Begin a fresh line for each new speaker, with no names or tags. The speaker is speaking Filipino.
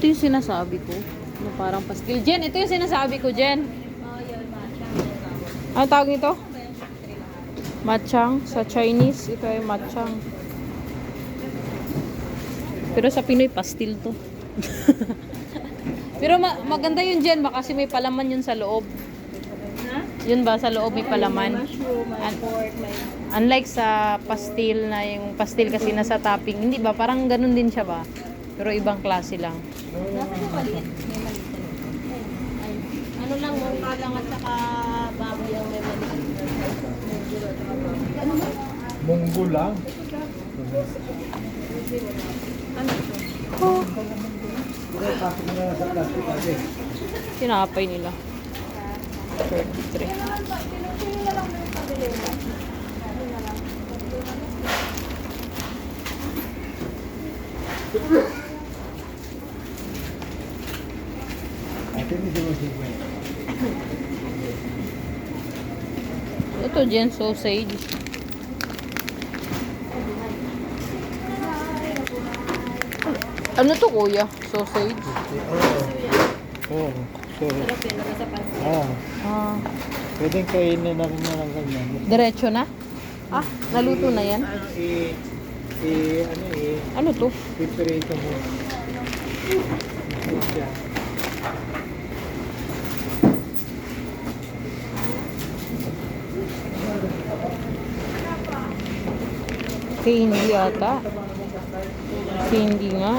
Ito yung sinasabi ko. Na parang pastil. Jen, ito yung sinasabi ko, Jen. Ano tawag nito? Matchang. Sa Chinese, ito ay matchang. Pero sa Pinoy, pastil to. Pero maganda yun, Jen. Baka kasi may palaman yun sa loob. Yun ba? Sa loob may palaman. Unlike sa pastil na yung pastil kasi nasa topping. Hindi ba? Parang ganun din siya ba? Pero ibang klase lang.
Ano lang, mungka lang at saka baboy ang may maliit.
Munggo lang.
Oh. Tinapay nila. 33. Ito dyan, sausage. Ano to, kuya? Sausage?
Oo. So,
Sarap yan, nasa pansin.
Ah,
pwedeng kainin na rin na lang ganyan.
diretso na? Ah, naluto na yan? Ano to?
Pipirito mo.
Candy ata. Candy nga.